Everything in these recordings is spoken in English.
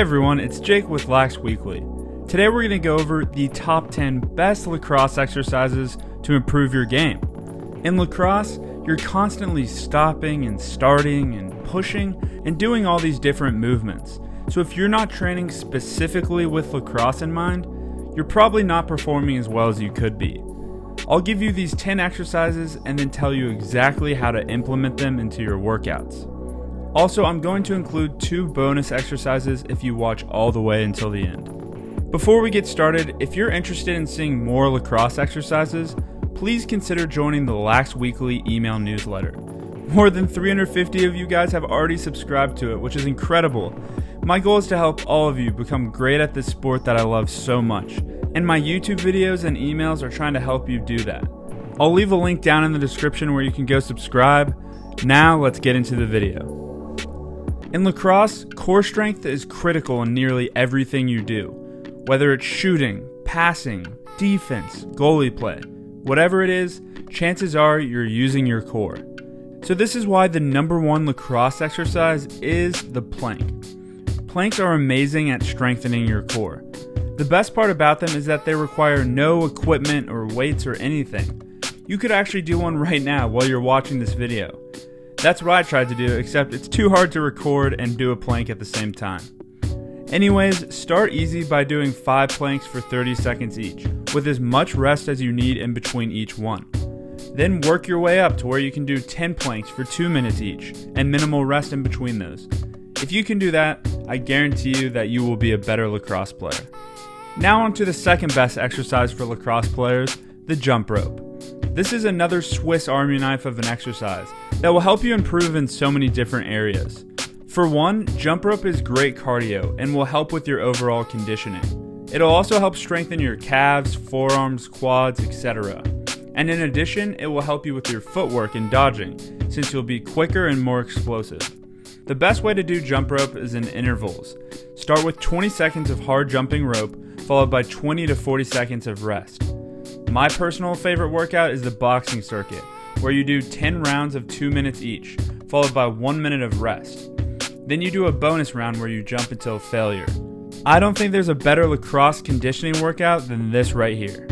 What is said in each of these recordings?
Hey everyone, it's Jake with Lax Weekly. Today we're going to go over the top 10 best lacrosse exercises to improve your game. In lacrosse, you're constantly stopping and starting and pushing and doing all these different movements. So if you're not training specifically with lacrosse in mind, you're probably not performing as well as you could be. I'll give you these 10 exercises and then tell you exactly how to implement them into your workouts. Also, I'm going to include 2 bonus exercises if you watch all the way until the end. Before we get started, if you're interested in seeing more lacrosse exercises, please consider joining the Lax Weekly email newsletter. More than 350 of you guys have already subscribed to it, which is incredible. My goal is to help all of you become great at this sport that I love so much, and my YouTube videos and emails are trying to help you do that. I'll leave a link down in the description where you can go subscribe. Now let's get into the video. In lacrosse, core strength is critical in nearly everything you do. Whether it's shooting, passing, defense, goalie play, whatever it is, chances are you're using your core. So this is why the number 1 lacrosse exercise is the plank. Planks are amazing at strengthening your core. The best part about them is that they require no equipment or weights or anything. You could actually do one right now while you're watching this video. That's what I tried to do, except it's too hard to record and do a plank at the same time. Anyways, start easy by doing 5 planks for 30 seconds each, with as much rest as you need in between each one. Then work your way up to where you can do 10 planks for 2 minutes each, and minimal rest in between those. If you can do that, I guarantee you that you will be a better lacrosse player. Now on to the second best exercise for lacrosse players, the jump rope. This is another Swiss Army knife of an exercise that will help you improve in so many different areas. For one, jump rope is great cardio and will help with your overall conditioning. It'll also help strengthen your calves, forearms, quads, etc. And in addition, it will help you with your footwork and dodging, since you'll be quicker and more explosive. The best way to do jump rope is in intervals. Start with 20 seconds of hard jumping rope, followed by 20 to 40 seconds of rest. My personal favorite workout is the boxing circuit, where you do 10 rounds of 2 minutes each, followed by 1 minute of rest. Then you do a bonus round where you jump until failure. I don't think there's a better lacrosse conditioning workout than this right here.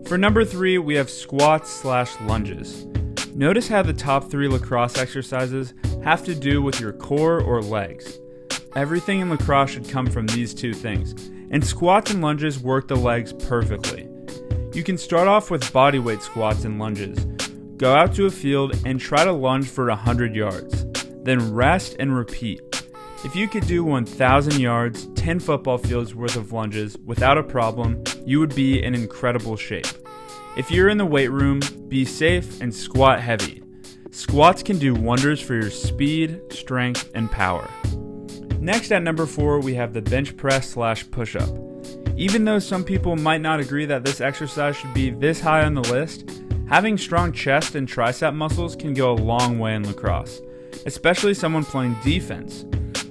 For number 3, we have squats/lunges. Notice how the top 3 lacrosse exercises have to do with your core or legs. Everything in lacrosse should come from these 2 things, and squats and lunges work the legs perfectly. You can start off with bodyweight squats and lunges. Go out to a field and try to lunge for 100 yards. Then rest and repeat. If you could do 1,000 yards, 10 football fields worth of lunges without a problem, you would be in incredible shape. If you're in the weight room, be safe and squat heavy. Squats can do wonders for your speed, strength, and power. Next at number 4, we have the bench press/push-up. Even though some people might not agree that this exercise should be this high on the list, having strong chest and tricep muscles can go a long way in lacrosse, especially someone playing defense.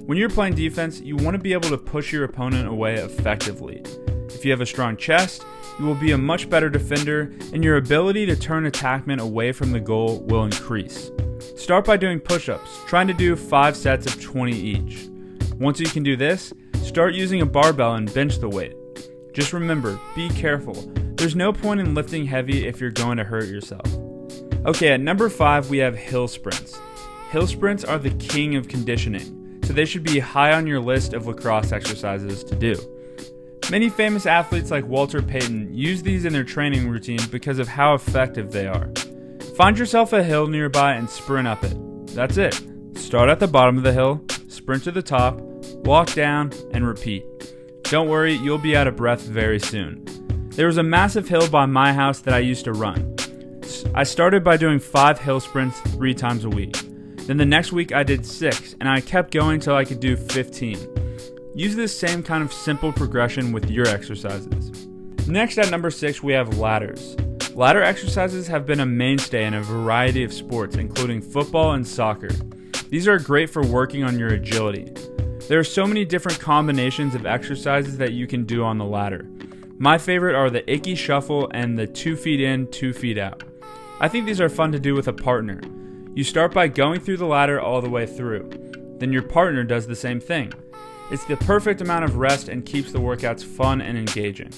When you're playing defense, you want to be able to push your opponent away effectively. If you have a strong chest, you will be a much better defender, and your ability to turn attackmen away from the goal will increase. Start by doing push-ups, trying to do 5 sets of 20 each. Once you can do this, start using a barbell and bench the weight. Just remember, be careful. There's no point in lifting heavy if you're going to hurt yourself. Okay, at number 5, we have hill sprints. Hill sprints are the king of conditioning, so they should be high on your list of lacrosse exercises to do. Many famous athletes like Walter Payton use these in their training routine because of how effective they are. Find yourself a hill nearby and sprint up it. That's it. Start at the bottom of the hill, sprint to the top, walk down, and repeat. Don't worry, you'll be out of breath very soon. There was a massive hill by my house that I used to run. I started by doing 5 hill sprints 3 times a week. Then the next week I did 6, and I kept going till I could do 15. Use this same kind of simple progression with your exercises. Next at number 6, we have ladders. Ladder exercises have been a mainstay in a variety of sports, including football and soccer. These are great for working on your agility. There are so many different combinations of exercises that you can do on the ladder. My favorite are the icky shuffle and the 2 feet in, 2 feet out. I think these are fun to do with a partner. You start by going through the ladder all the way through. Then your partner does the same thing. It's the perfect amount of rest and keeps the workouts fun and engaging.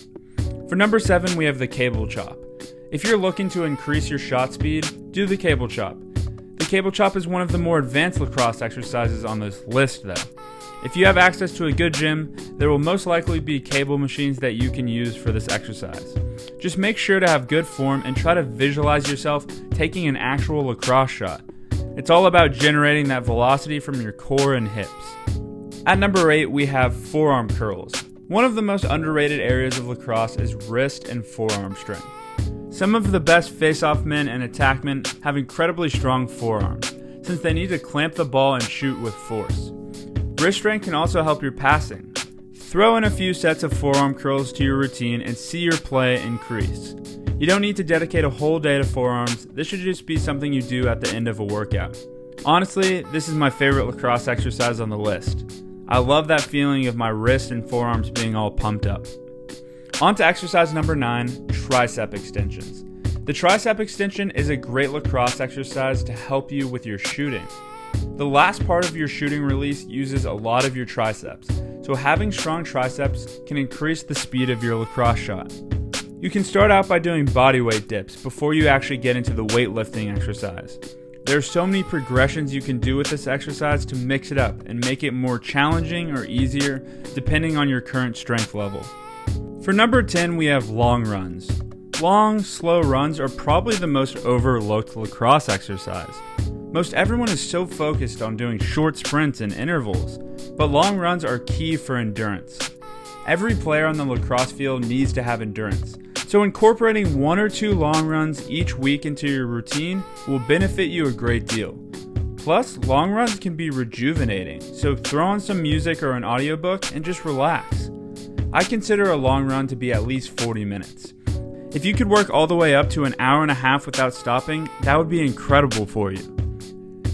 For number 7, we have the cable chop. If you're looking to increase your shot speed, do the cable chop. The cable chop is one of the more advanced lacrosse exercises on this list though. If you have access to a good gym, there will most likely be cable machines that you can use for this exercise. Just make sure to have good form and try to visualize yourself taking an actual lacrosse shot. It's all about generating that velocity from your core and hips. At number 8, we have forearm curls. One of the most underrated areas of lacrosse is wrist and forearm strength. Some of the best face-off men and attackmen have incredibly strong forearms, since they need to clamp the ball and shoot with force. Wrist strength can also help your passing. Throw in a few sets of forearm curls to your routine and see your play increase. You don't need to dedicate a whole day to forearms, this should just be something you do at the end of a workout. Honestly, this is my favorite lacrosse exercise on the list. I love that feeling of my wrist and forearms being all pumped up. On to exercise number 9, tricep extensions. The tricep extension is a great lacrosse exercise to help you with your shooting. The last part of your shooting release uses a lot of your triceps, so having strong triceps can increase the speed of your lacrosse shot. You can start out by doing bodyweight dips before you actually get into the weightlifting exercise. There are so many progressions you can do with this exercise to mix it up and make it more challenging or easier depending on your current strength level. For number 10, we have long runs. Long, slow runs are probably the most overlooked lacrosse exercise. Most everyone is so focused on doing short sprints and intervals, but long runs are key for endurance. Every player on the lacrosse field needs to have endurance, so incorporating 1 or 2 long runs each week into your routine will benefit you a great deal. Plus, long runs can be rejuvenating, so throw on some music or an audiobook and just relax. I consider a long run to be at least 40 minutes. If you could work all the way up to an hour and a half without stopping, that would be incredible for you.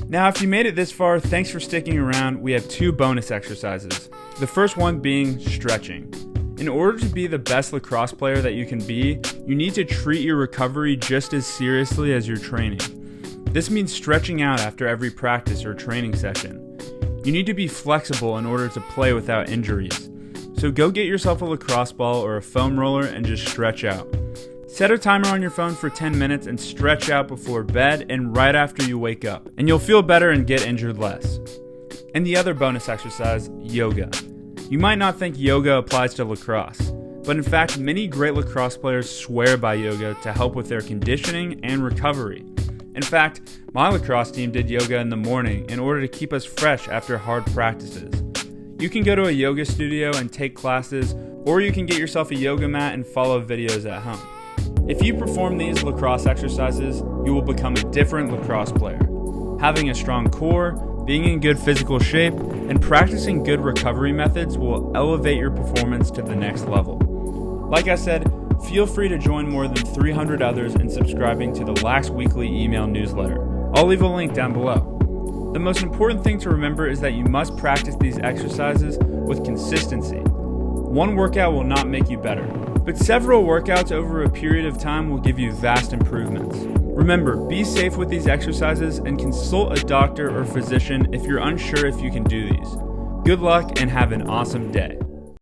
Now, if you made it this far, thanks for sticking around. We have 2 bonus exercises. The first one being stretching. In order to be the best lacrosse player that you can be, you need to treat your recovery just as seriously as your training. This means stretching out after every practice or training session. You need to be flexible in order to play without injuries. So go get yourself a lacrosse ball or a foam roller and just stretch out. Set a timer on your phone for 10 minutes and stretch out before bed and right after you wake up, and you'll feel better and get injured less. And the other bonus exercise, yoga. You might not think yoga applies to lacrosse, but in fact many great lacrosse players swear by yoga to help with their conditioning and recovery. In fact, my lacrosse team did yoga in the morning in order to keep us fresh after hard practices. You can go to a yoga studio and take classes, or you can get yourself a yoga mat and follow videos at home. If you perform these lacrosse exercises, you will become a different lacrosse player. Having a strong core, being in good physical shape, and practicing good recovery methods will elevate your performance to the next level. Like I said, feel free to join more than 300 others in subscribing to the Lax Weekly email newsletter. I'll leave a link down below. The most important thing to remember is that you must practice these exercises with consistency. One workout will not make you better, but several workouts over a period of time will give you vast improvements. Remember, be safe with these exercises and consult a doctor or physician if you're unsure if you can do these. Good luck and have an awesome day.